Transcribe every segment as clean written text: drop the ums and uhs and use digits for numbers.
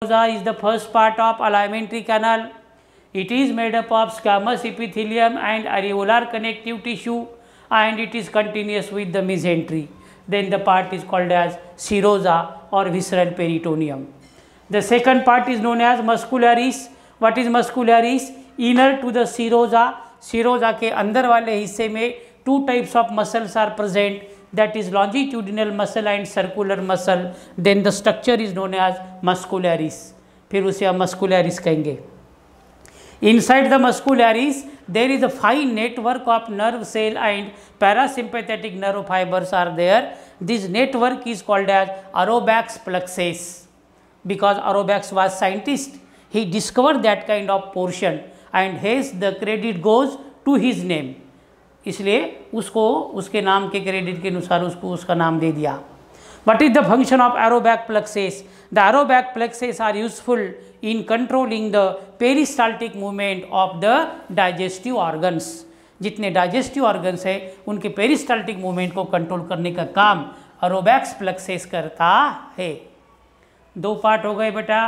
is the first part of alimentary canal. It is made up of squamous epithelium and areolar connective tissue, and it is continuous with the mesentery. Then the part is called as serosa or visceral peritoneum. The second part is known as muscularis. What is muscularis? Inner to the serosa. Serosa के अंदर वाले हिस्से में two types of muscles are present, that is longitudinal muscle and circular muscle. Then the structure is known as muscularis. फिर उसे हम muscularis कहेंगे. Inside the muscularis there is a fine network of nerve cell and parasympathetic nerve fibers are there. This network is called as Aurobax plexus. Because Aurobax was scientist, he discovered that kind of portion and hence the credit goes to his name. इसलिए उसको उसके नाम के credit के अनुसार उसको उसका नाम दे दिया. What is the function of Aurobax plexus? The Aurobax plexus are useful in controlling the peristaltic movement of the digestive organs. जितने digestive organs है उनके peristaltic movement को कंट्रोल करने का काम Aurobax plexus करता है. दो पार्ट हो गए बेटा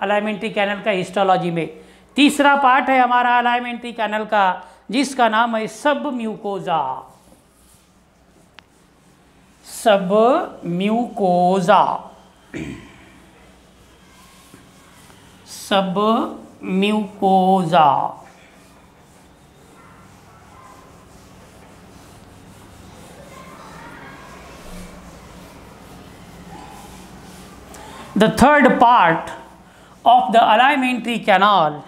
अलाइमेंट्री कैनल का हिस्टोलॉजी में. तीसरा पार्ट है हमारा अलाइमेंट्री कैनल का जिसका नाम है सब म्यूकोजा. सब म्यूकोजा. सब mucosa. The third part of the alimentary canal,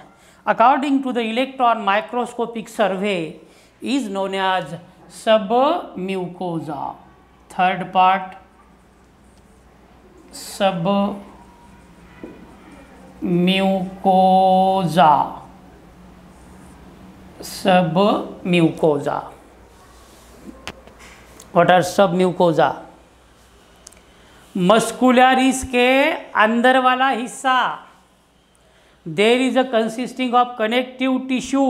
according to the electron microscopic survey, is known as submucosa. Third part, submucosa. Submucosa. What are submucosa? Muscularis के अंदर वाला हिस्सा. There is a consisting of connective tissue,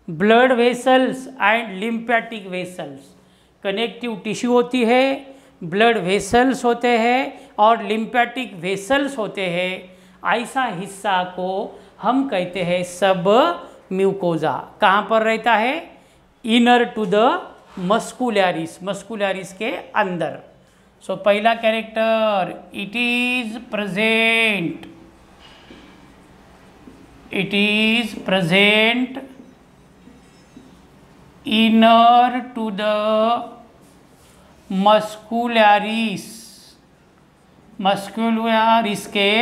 blood vessels and lymphatic vessels. Connective tissue होती है, blood vessels होते हैं और lymphatic vessels होते हैं. ऐसा हिस्सा को हम कहते हैं सब म्यूकोजा. कहाँ पर रहता है? Inner to the muscularis. Muscularis के अंदर. सो पहला character, it is present. It is present inner to the muscularis. Muscularis के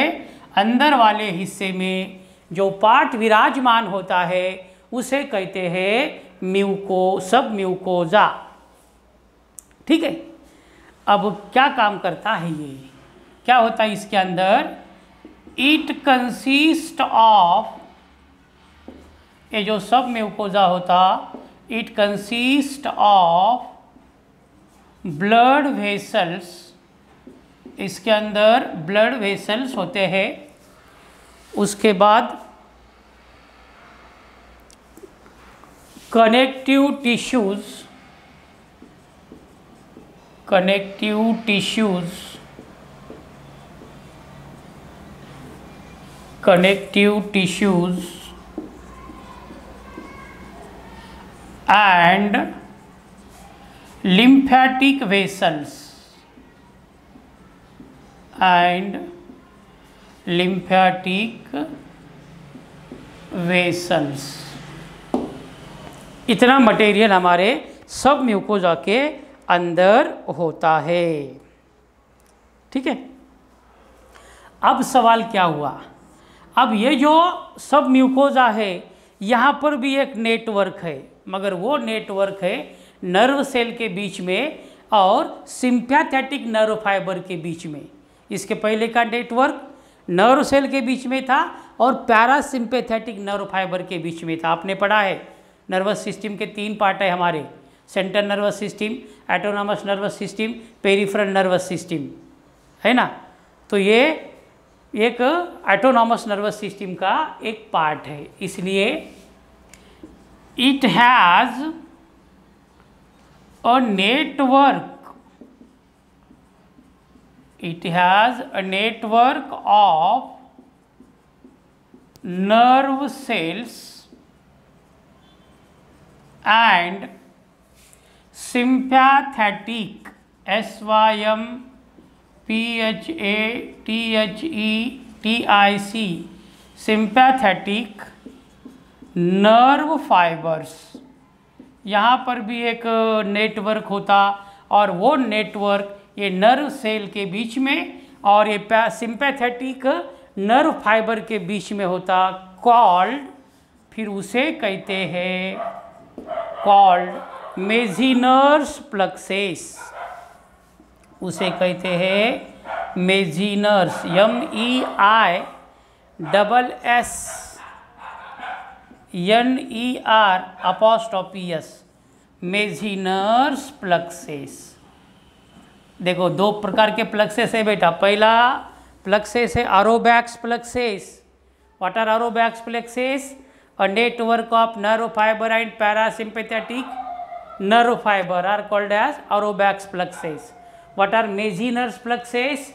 अंदर वाले हिस्से में जो पार्ट विराजमान होता है उसे कहते हैं सब म्यूकोजा. ठीक है. अब क्या काम करता है ये? क्या होता है इसके अंदर? इट कंसिस्ट ऑफ, ये जो सब म्यूकोजा होता, it consist of blood vessels. इसके अंदर ब्लड वेसल्स होते हैं. उसके बाद connective tissues. Connective tissues, and lymphatic vessels, इतना मटेरियल हमारे सब म्यूकोजा के अंदर होता है. ठीक है. अब सवाल क्या हुआ? अब ये जो सब म्यूकोजा है यहाँ पर भी एक नेटवर्क है, मगर वो नेटवर्क है नर्व सेल के बीच में और सिंपैथेटिक नर्व फाइबर के बीच में. इसके पहले का नेटवर्क नर्व सेल के बीच में था और पैरासिम्पैथेटिक नर्व फाइबर के बीच में था. आपने पढ़ा है नर्वस सिस्टम के तीन पार्ट है हमारे. Central nervous system, autonomous nervous system, peripheral nervous system, है ना. तो ये एक एटोनॉमस नर्वस सिस्टम का एक पार्ट है. इसलिए it has a network It has a network of nerve cells and sympathetic sympathetic sympathetic nerve fibers। यहाँ पर भी एक नेटवर्क होता और वो नेटवर्क ये नर्व सेल के बीच में और ये सिंपैथेटिक नर्व फाइबर के बीच में होता, कॉल्ड, फिर उसे कहते हैं कॉल्ड मेजिनर्स प्लक्सेस। उसे कहते हैं मेजिनर्स, MEISSNER मेजिनर्स प्लक्सेस। देखो दो प्रकार के प्लक्सेस है बेटा। पहला प्लक्सेस है Auerbach's plexus. What are Auerbach's plexus? A network of nerve fiber and parasympathetic nerve fiber are called as Auerbach's plexus. What are Meissner's plexus?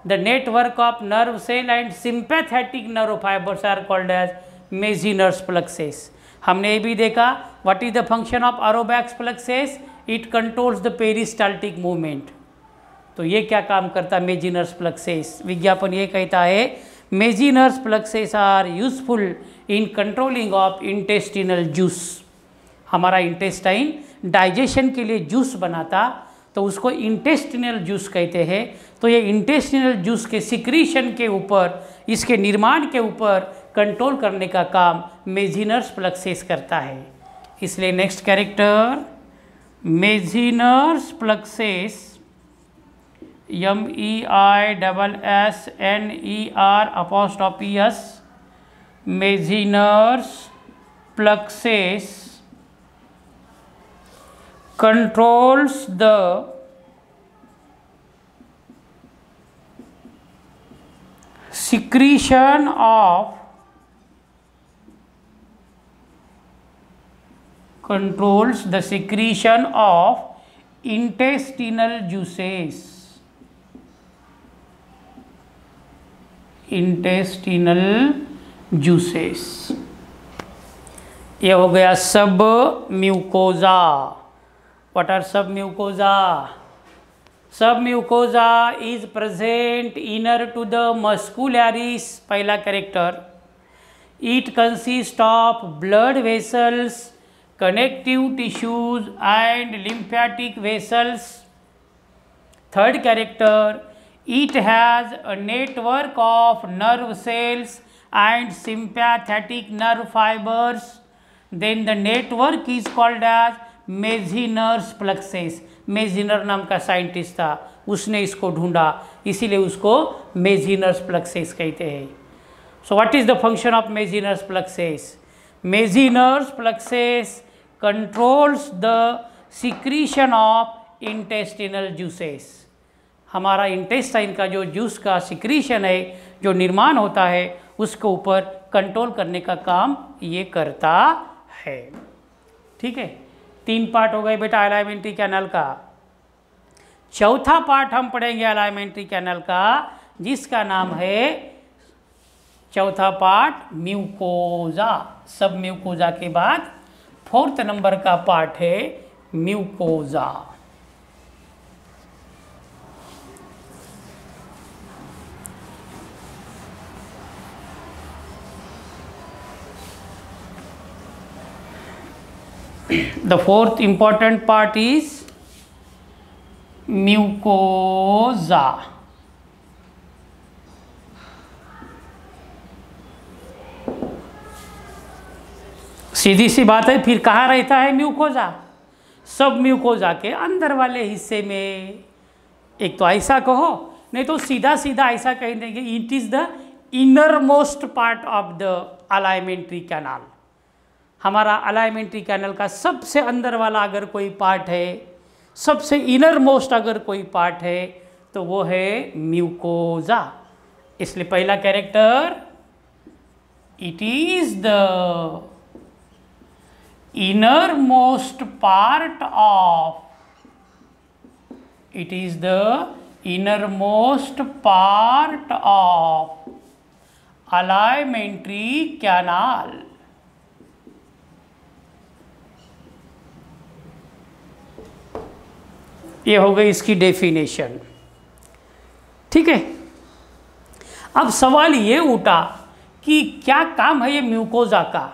The network of nerve cell and sympathetic nerve fibers are called as Meissner's plexus. हमने ये भी देखा what is the function of Auerbach's plexus? It controls the peristaltic movement. तो ये क्या काम करता है मेजिनर्स प्लक्सेस? विज्ञापन ये कहता है Meissner's plexus are useful in controlling of intestinal juice. हमारा इंटेस्टाइन डाइजेशन के लिए जूस बनाता तो उसको इंटेस्टिनल जूस कहते हैं। तो ये इंटेस्टिनल जूस के सिक्रीशन के ऊपर, इसके निर्माण के ऊपर कंट्रोल करने का काम मेजिनर्स प्लक्सेस करता है। इसलिए next character Meissner's plexus MEISSNER Meissner's plexus controls the secretion of intestinal juices। intestinal juices ये हो गया सब mucosa. What are submucosa? Submucosa is present inner to the muscularis, पहला character. It consists of blood vessels, connective tissues and lymphatic vessels. Third character, it has a network of nerve cells and sympathetic nerve fibers. Then the network is called as Meissner's plexus. Meissner नाम का scientist था, उसने इसको ढूंढा, इसीलिए उसको मेजिनर्स plexus कहते हैं। So what is the function of Meissner's plexus? Meissner's plexus controls the secretion of intestinal juices. हमारा इंटेस्टाइन का जो जूस का सिक्रीशन है, जो निर्माण होता है, उसके ऊपर कंट्रोल करने का काम ये करता है। ठीक है, 3 पार्ट हो गए बेटा अलाइमेंट्री कैनल का। चौथा पार्ट हम पढ़ेंगे अलाइमेंट्री कैनल का, जिसका नाम है चौथा पार्ट म्यूकोजा। सब म्यूकोजा के बाद 4th नंबर का पार्ट है mucosa. The 4th important part is mucosa। सीधी सी बात है, फिर कहाँ रहता है म्यूकोजा? सब म्यूकोजा के अंदर वाले हिस्से में। एक तो ऐसा कहो, नहीं तो सीधा सीधा ऐसा कह देंगे it is the innermost part of the alimentary canal. हमारा अलाइमेंट्री कैनल का सबसे अंदर वाला अगर कोई पार्ट है, सबसे इनर मोस्ट अगर कोई पार्ट है, तो वो है म्यूकोजा। इसलिए पहला character, it is the innermost part of, it is the innermost part of alimentary canal। ये हो गई इसकी डेफिनेशन। ठीक है, अब सवाल ये उठा कि क्या काम है ये म्यूकोजा का।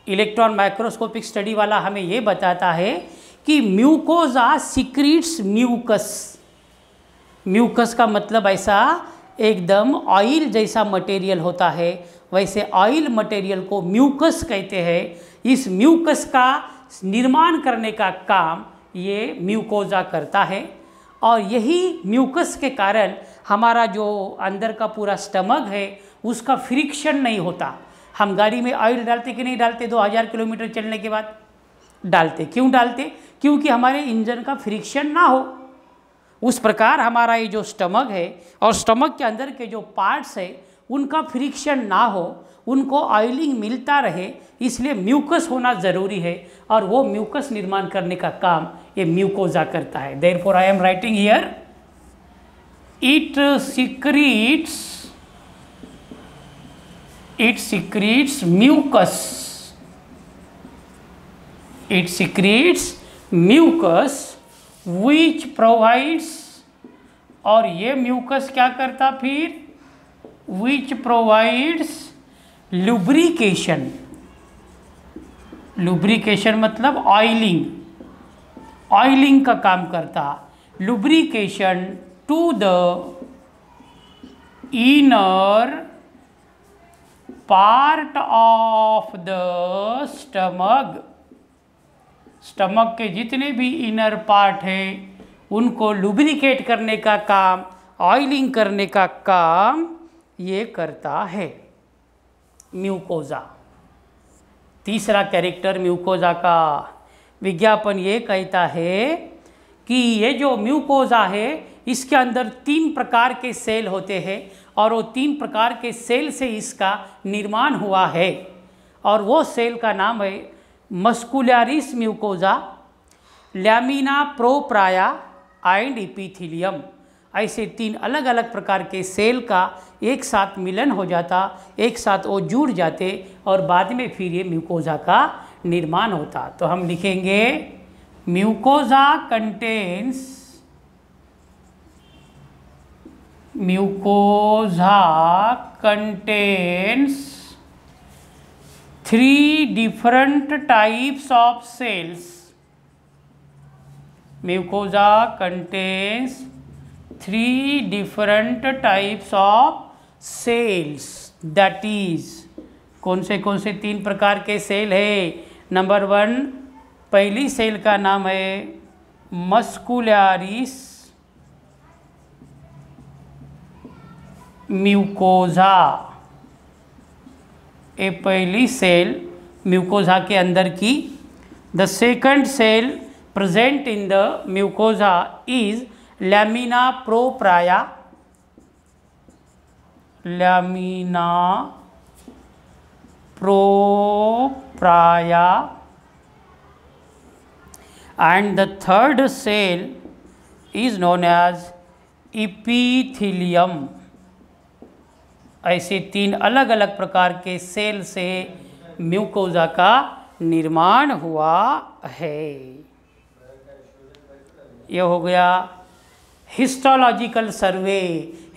इलेक्ट्रॉन माइक्रोस्कोपिक स्टडी वाला हमें ये बताता है कि म्यूकोजा सिक्रीट्स म्यूकस। म्यूकस का मतलब ऐसा एकदम ऑयल जैसा मटेरियल होता है, वैसे ऑयल मटेरियल को म्यूकस कहते हैं। इस म्यूकस का निर्माण करने का काम ये म्यूकोजा करता है, और यही म्यूकस के कारण हमारा जो अंदर का पूरा स्टमक है उसका फ्रिक्शन नहीं होता। हम गाड़ी में ऑयल डालते कि नहीं डालते? 2000 किलोमीटर चलने के बाद डालते। क्यों डालते? क्योंकि हमारे इंजन का फ्रिक्शन ना हो। उस प्रकार हमारा ये जो स्टमक है और स्टमक के अंदर के जो पार्ट्स है उनका फ्रिक्शन ना हो, उनको ऑयलिंग मिलता रहे, इसलिए म्यूकस होना ज़रूरी है, और वो म्यूकस निर्माण करने का काम ये म्यूकोजा करता है। Therefore I am writing here it secretes mucus। It secretes mucus which provides, और ये म्यूकस क्या करता फिर? which provides lubrication। lubrication मतलब ऑयलिंग, ऑयलिंग का काम करता। lubrication to the inner part of the stomach। Stomach के जितने भी इनर पार्ट हैं उनको लुब्रिकेट करने का काम, ऑयलिंग करने का काम ये करता है म्यूकोजा। तीसरा कैरेक्टर म्यूकोजा का, विज्ञापन ये कहता है कि ये जो म्यूकोजा है इसके अंदर 3 प्रकार के सेल होते हैं, और वो 3 प्रकार के सेल से इसका निर्माण हुआ है, और वो सेल का नाम है muscularis mucosa, lamina propria and epithelium. ऐसे 3 अलग अलग प्रकार के सेल का एक साथ मिलन हो जाता, एक साथ वो जुड़ जाते, और बाद में फिर ये म्यूकोजा का निर्माण होता। तो हम लिखेंगे mucosa contains 3 different types of cells। Mucosa contains 3 different types of cells। that is, कौन से 3 प्रकार के सेल है? नंबर 1, पहली सेल का नाम है मस्कुलरिस म्यूकोजा। ये पहली सेल म्यूकोजा के अंदर की। The second cell present in the mucosa is lamina propria. Lamina propria. And the third cell is known as epithelium. ऐसे 3 अलग अलग प्रकार के सेल से म्यूकोजा का निर्माण हुआ है। यह हो गया histological survey,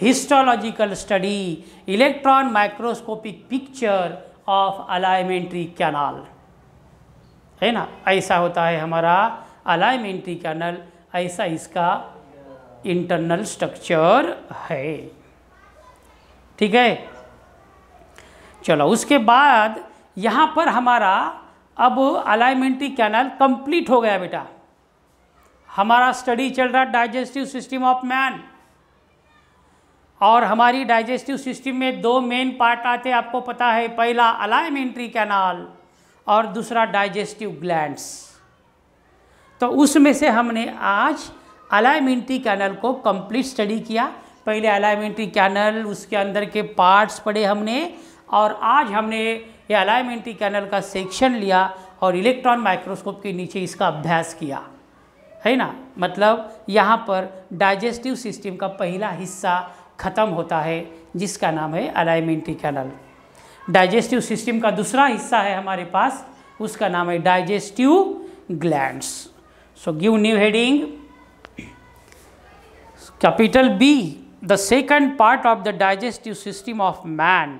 histological study, electron microscopic picture of alimentary canal, है ना। ऐसा होता है हमारा अलाइमेंट्री कैनाल, ऐसा इसका इंटरनल स्ट्रक्चर है। ठीक है, चलो उसके बाद यहाँ पर हमारा अब अलाइमेंट्री कैनाल कंप्लीट हो गया बेटा। हमारा स्टडी चल रहा डाइजेस्टिव सिस्टम ऑफ मैन, और हमारी डाइजेस्टिव सिस्टम में 2 मेन पार्ट आते हैं, आपको पता है। पहला अलाइमेंट्री कैनाल और दूसरा डाइजेस्टिव ग्लैंड्स। तो उसमें से हमने आज अलाइमेंट्री कैनाल को कंप्लीट स्टडी किया। पहले अलाइमेंट्री कैनाल, उसके अंदर के पार्ट्स पढ़े हमने, और आज हमने ये अलाइमेंट्री कैनाल का सेक्शन लिया और इलेक्ट्रॉन माइक्रोस्कोप के नीचे इसका अभ्यास किया, है ना। मतलब यहाँ पर डाइजेस्टिव सिस्टम का पहला हिस्सा खत्म होता है जिसका नाम है अलाइमेंट्री कैनल। डाइजेस्टिव सिस्टम का दूसरा हिस्सा है हमारे पास, उसका नाम है digestive glands. So give new heading, capital B, the second part of the digestive system of man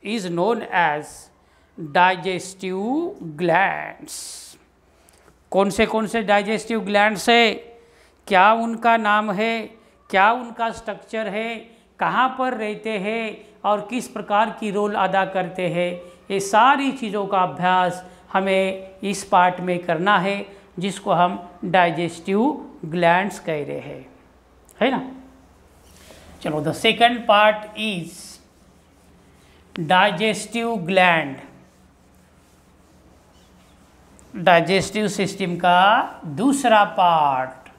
is known as digestive glands. कौन से डाइजेस्टिव ग्लैंड्स है, क्या उनका नाम है, क्या उनका स्ट्रक्चर है, कहाँ पर रहते हैं और किस प्रकार की रोल अदा करते हैं, ये सारी चीज़ों का अभ्यास हमें इस पार्ट में करना है जिसको हम डाइजेस्टिव ग्लैंड्स कह रहे हैं, है ना। चलो, the second part is digestive gland. Digestive system का दूसरा पार्ट,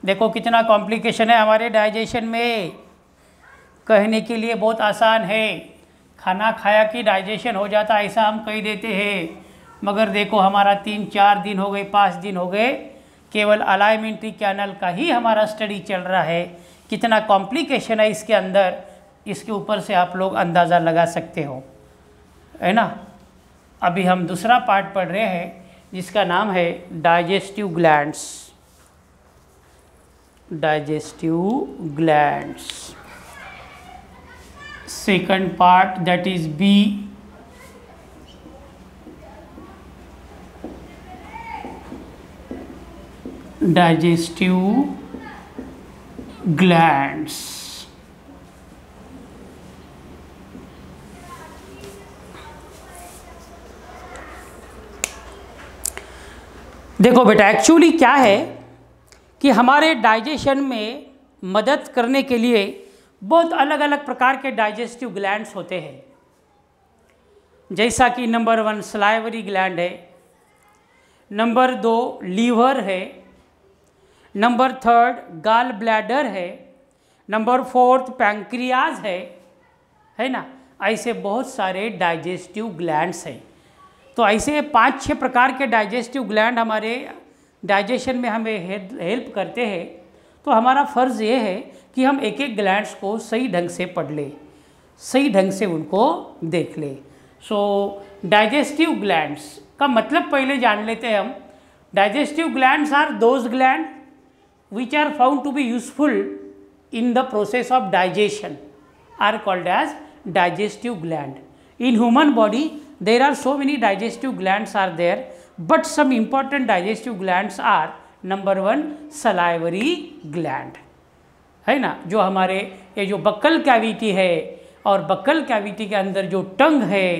देखो कितना कॉम्प्लिकेशन है हमारे डाइजेशन में। कहने के लिए बहुत आसान है, खाना खाया कि डाइजेशन हो जाता ऐसा हम कह देते हैं, मगर देखो हमारा 3-4 दिन हो गए, 5 दिन हो गए, केवल अलाइमेंट्री कैनल का ही हमारा स्टडी चल रहा है। कितना कॉम्प्लिकेशन है इसके अंदर, इसके ऊपर से आप लोग अंदाज़ा लगा सकते हो, है ना। अभी हम दूसरा पार्ट पढ़ रहे हैं जिसका नाम है digestive glands. Digestive glands second part, that is B, digestive glands. देखो बेटा, एक्चुअली क्या है कि हमारे डाइजेशन में मदद करने के लिए बहुत अलग अलग प्रकार के डाइजेस्टिव ग्लैंड्स होते हैं। जैसा कि नंबर 1 सलाइवरी ग्लैंड है, नंबर 2 लीवर है, नंबर 3 गाल ब्लैडर है, नंबर 4 पैंक्रियाज है ना। ऐसे बहुत सारे डाइजेस्टिव ग्लैंड्स हैं। तो ऐसे 5-6 प्रकार के डाइजेस्टिव ग्लैंड हमारे डाइजेशन में हमें हेल्प करते हैं। तो हमारा फ़र्ज़ ये है कि हम एक एक ग्लैंड्स को सही ढंग से पढ़ लें, सही ढंग से उनको देख लें। सो डाइजेस्टिव ग्लैंड्स का मतलब पहले जान लेते हैं हम। Digestive glands are those gland which are found to be useful in the process of digestion are called as digestive gland. In human body there are so many digestive glands are there, but some important digestive glands are number 1 salivary gland, है ना। जो हमारे ये जो buccal cavity है और buccal cavity के अंदर जो टंग है,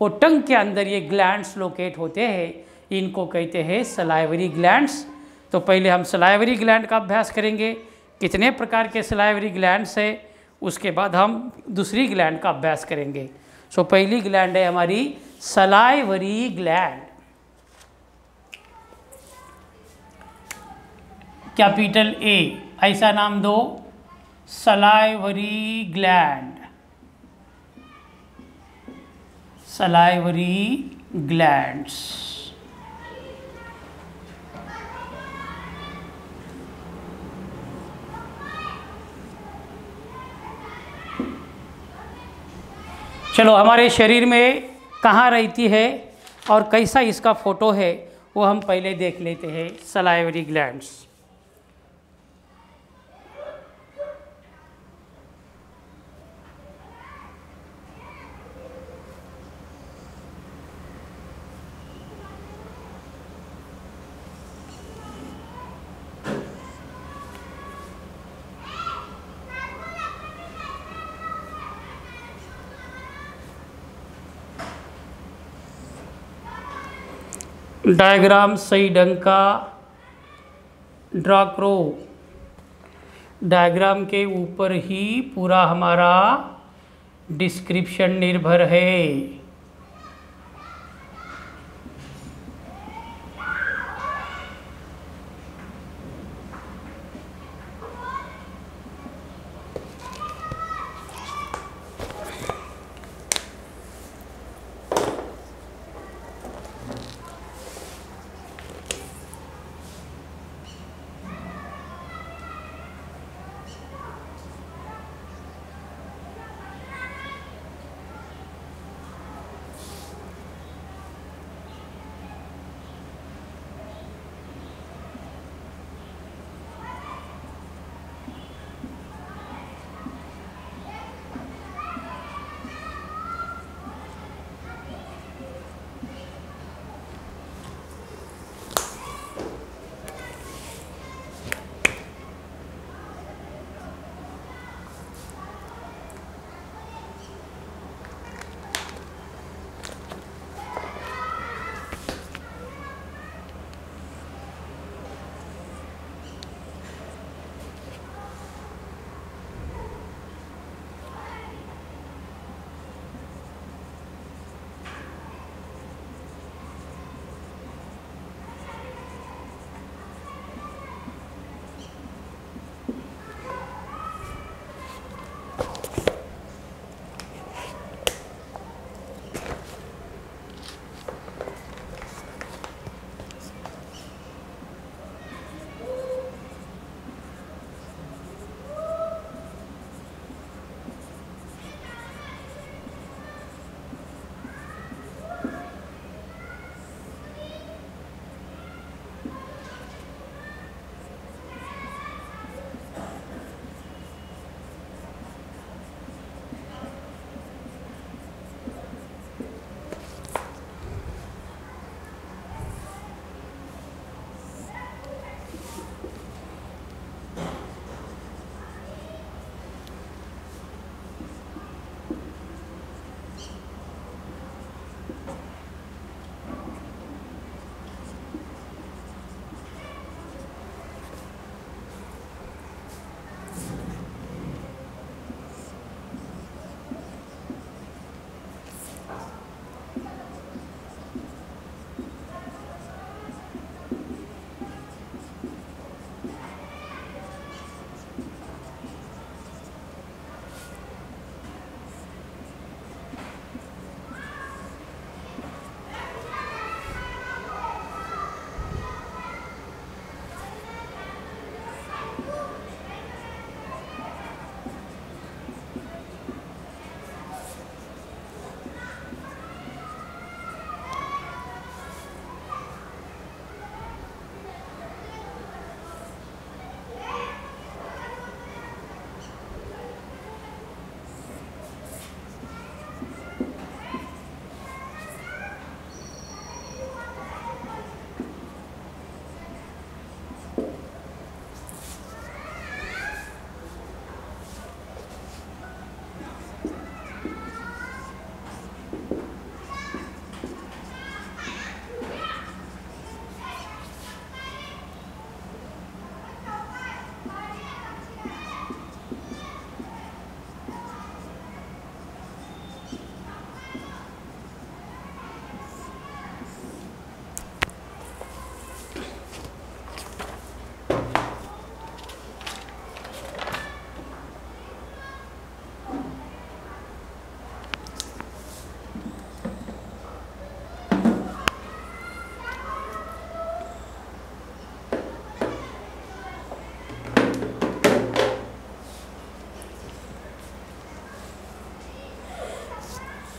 वो टंग के अंदर ये ग्लैंड्स लोकेट होते हैं, इनको कहते हैं सलाइवरी ग्लैंड्स। तो पहले हम सलाइवरी ग्लैंड का अभ्यास करेंगे, कितने प्रकार के सलाइवरी ग्लैंड्स है, उसके बाद हम दूसरी ग्लैंड का अभ्यास करेंगे। सो पहली ग्लैंड है हमारी सलाइवरी ग्लैंड, कैपिटल ए, ऐसा नाम दो, सलाइवरी ग्लैंड, सलाइवरी ग्लैंड्स। चलो, हमारे शरीर में कहाँ रहती है और कैसा इसका फोटो है वो हम पहले देख लेते हैं। सलाइवरी ग्लैंड्स, डायग्राम सही ढंग का ड्रा करो। डायग्राम के ऊपर ही पूरा हमारा डिस्क्रिप्शन निर्भर है।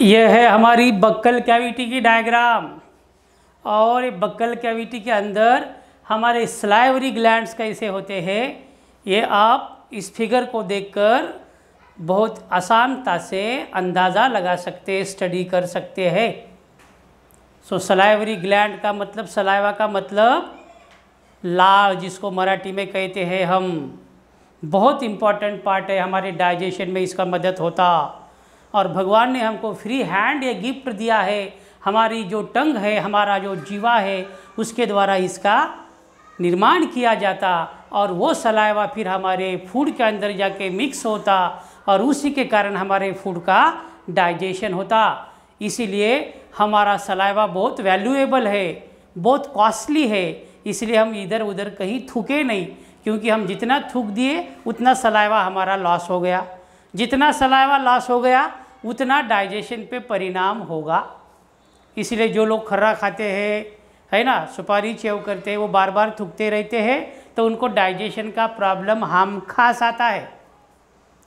यह है हमारी बक्कल कैविटी की डायग्राम। और ये बक्कल कैविटी के अंदर हमारे सलाइवरी ग्लैंड्स कैसे होते हैं, ये आप इस फिगर को देखकर बहुत आसानता से अंदाज़ा लगा सकते, स्टडी कर सकते हैं। सो सलाइवरी ग्लैंड का मतलब, सलाइवा का मतलब लाल, जिसको मराठी में कहते हैं हम। बहुत इम्पॉर्टेंट पार्ट है हमारे डाइजेशन में, इसका मदद होता। और भगवान ने हमको फ्री हैंड ये गिफ्ट दिया है। हमारी जो टंग है, हमारा जो जीवा है, उसके द्वारा इसका निर्माण किया जाता और वो सलाइवा फिर हमारे फूड के अंदर जाके मिक्स होता और उसी के कारण हमारे फूड का डाइजेशन होता। इसीलिए हमारा सलाइवा बहुत वैल्यूएबल है, बहुत कॉस्टली है। इसलिए हम इधर उधर कहीं थूके नहीं, क्योंकि हम जितना थूक दिए उतना सलाइवा हमारा लॉस हो गया। जितना सलाइवा लॉस हो गया उतना डाइजेशन पे परिणाम होगा। इसलिए जो लोग खर्रा खाते हैं, है ना, सुपारी चेव करते हैं, वो बार बार थूकते रहते हैं, तो उनको डाइजेशन का प्रॉब्लम हम खास आता है,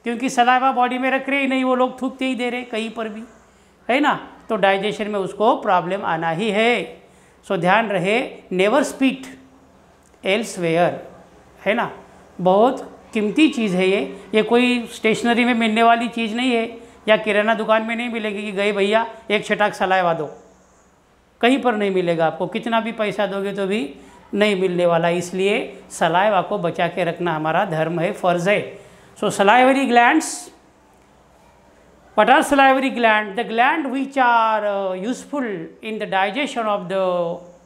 क्योंकि सलाइवा बॉडी में रख रहे ही नहीं, वो लोग थूकते ही दे रहे कहीं पर भी, है ना। तो डाइजेशन में उसको प्रॉब्लम आना ही है। सो ध्यान रहे, नेवर स्पीट एल्सवेयर, है ना। बहुत कीमती चीज़ है ये कोई स्टेशनरी में मिलने वाली चीज़ नहीं है, या किराना दुकान में नहीं मिलेगी कि गए भैया एक छटाक सलाइवा दो। कहीं पर नहीं मिलेगा आपको, कितना भी पैसा दोगे तो भी नहीं मिलने वाला। इसलिए सलाइवा को बचा के रखना हमारा धर्म है, फ़र्ज़ है। So salivary glands, what are salivary gland? The gland which are useful in the digestion of the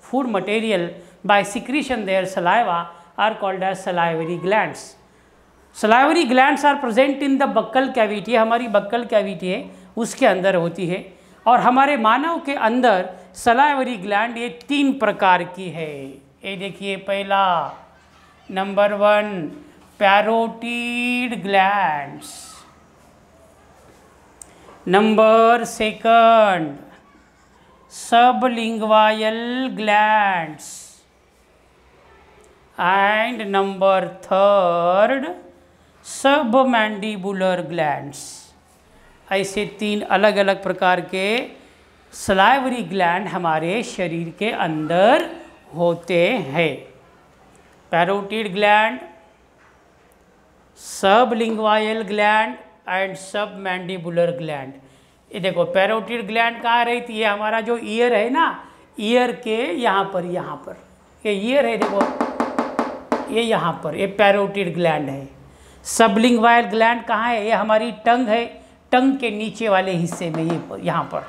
food material by secretion their saliva are called as salivary glands. Salivary glands are present in the buccal cavity. हमारी buccal cavity है उसके अंदर होती है। और हमारे मानव के अंदर सलाइवरी ग्लैंड ये 3 प्रकार की है। ये देखिए, पहला number 1 parotid glands, number 2 sublingual glands, and number 3 submandibular glands. ऐसे 3 अलग अलग प्रकार के सलाइवरी ग्लैंड हमारे शरीर के अंदर होते हैं। Parotid gland, sublingual gland and submandibular gland. ये देखो, पैरोटिड ग्लैंड कहाँ रहती है? हमारा जो ईयर है ना, ईयर के यहाँ पर ये ईयर है, देखो ये यहाँ पर, ये पैरोटिड ग्लैंड है। सबलिंगुअल ग्लैंड कहाँ है? ये हमारी टंग है, टंग के नीचे वाले हिस्से में, ये यहाँ पर।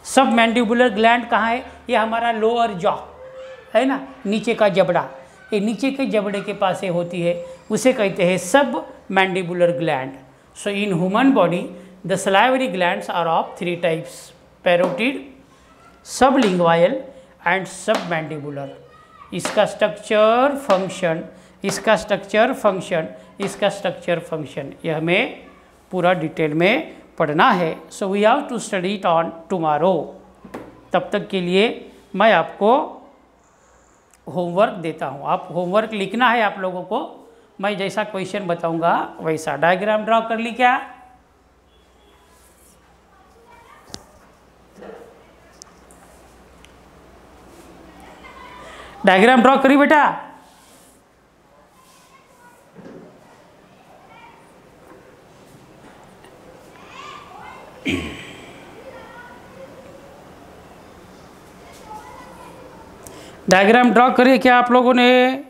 सबमैंडिबुलर ग्लैंड कहाँ है? ये हमारा लोअर जॉ है ना, नीचे का जबड़ा, ये नीचे के जबड़े के पास ये होती है, उसे कहते हैं submandibular gland. So in human body, the salivary glands are of 3 types: parotid, sublingual and submandibular. इसका स्ट्रक्चर फंक्शन, इसका स्ट्रक्चर फंक्शन, इसका स्ट्रक्चर फंक्शन, यह हमें पूरा डिटेल में पढ़ना है। So we have to study it on tomorrow. तब तक के लिए मैं आपको होमवर्क देता हूँ। आप होमवर्क लिखना है आप लोगों को। मैं जैसा क्वेश्चन बताऊंगा वैसा डायग्राम ड्रॉ कर ली क्या? डायग्राम ड्रॉ करी बेटा? डायग्राम ड्रॉ करिए क्या आप लोगों ने?